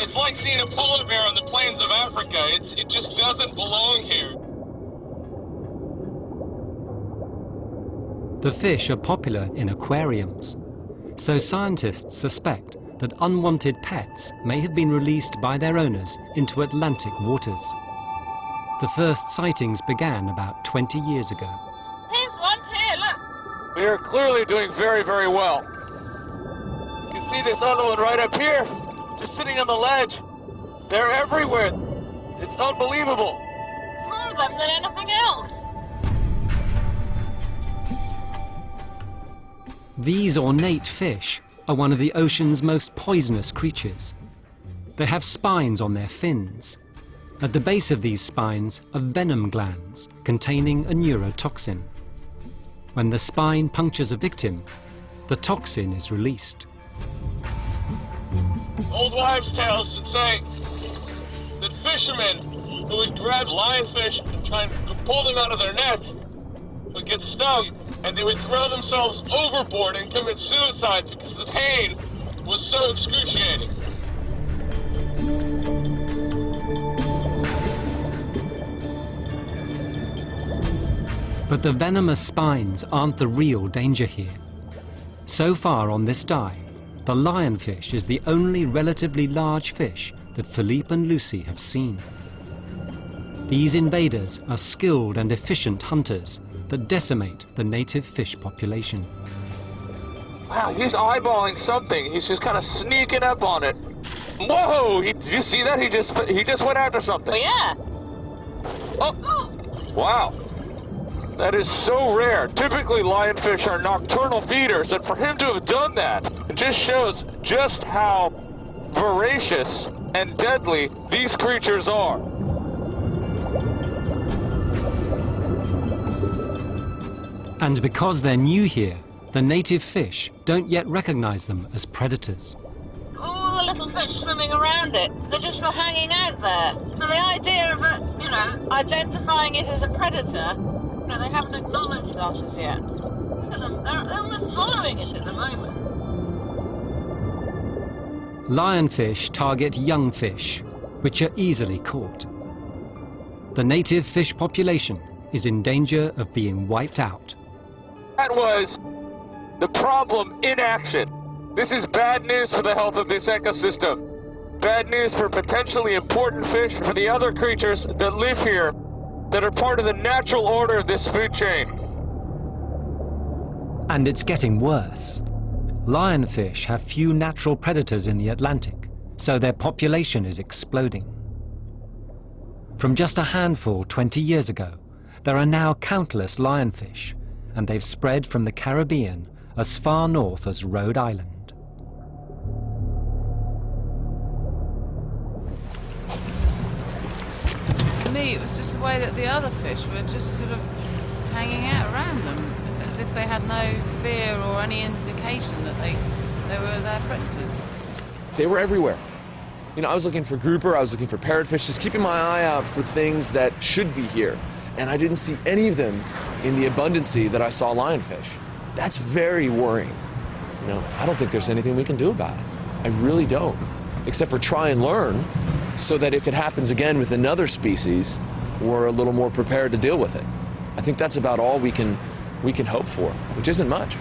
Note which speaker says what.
Speaker 1: It's like seeing a polar bear on the plains of Africa. It just doesn't belong here.
Speaker 2: The fish are popular in aquariums, so scientists suspect that unwanted pets may have been released by their owners into Atlantic waters. The first sightings began about 20 years ago.
Speaker 3: Here's one, here, look.
Speaker 1: We are clearly doing very, very well. You can see this other one right up here, just sitting on the ledge. They're everywhere. It's unbelievable.
Speaker 3: It's more of them than anything else.
Speaker 2: These ornate fish are one of the ocean's most poisonous creatures. They have spines on their fins. At the base of these spines are venom glands containing a neurotoxin. When the spine punctures a victim, the toxin is released.
Speaker 1: Old wives' tales would say that fishermen who would grab lionfish and try and pull them out of their nets would get stung, and they would throw themselves overboard and commit suicide because the pain was so excruciating.
Speaker 2: But the venomous spines aren't the real danger here. So far on this dive, the lionfish is the only relatively large fish that Philippe and Lucy have seen. These invaders are skilled and efficient hunters that decimate the native fish population.
Speaker 1: Wow, he's eyeballing something. He's just kind of sneaking up on it. Whoa! Did you see that? He just went after something.
Speaker 3: Oh, yeah.
Speaker 1: Oh! Wow. That is so rare. Typically, lionfish are nocturnal feeders, and for him to have done that, it just shows just how voracious and deadly these creatures are.
Speaker 2: And because they're new here, the native fish don't yet recognize them as predators.
Speaker 3: All the little fish swimming around it, they're just for hanging out there. So the idea of it, identifying it as a predator, they haven't acknowledged that as yet. Look at them, they're almost following it at the moment.
Speaker 2: Lionfish target young fish, which are easily caught. The native fish population is in danger of being wiped out.
Speaker 1: That was the problem in action. This is bad news for the health of this ecosystem. Bad news for potentially important fish, for the other creatures that live here, that are part of the natural order of this food chain.
Speaker 2: And it's getting worse. Lionfish have few natural predators in the Atlantic, so their population is exploding. From just a handful 20 years ago, there are now countless lionfish, and they've spread from the Caribbean as far north as Rhode Island.
Speaker 4: For me, it was just the way that the other fish were just sort of hanging out around them, as if they had no fear or any indication that they were their predators.
Speaker 5: They were everywhere. I was looking for grouper, I was looking for parrotfish, just keeping my eye out for things that should be here. And I didn't see any of them in the abundancy that I saw lionfish. That's very worrying. I don't think there's anything we can do about it. I really don't, except for try and learn so that if it happens again with another species, we're a little more prepared to deal with it. I think that's about all we can hope for, which isn't much.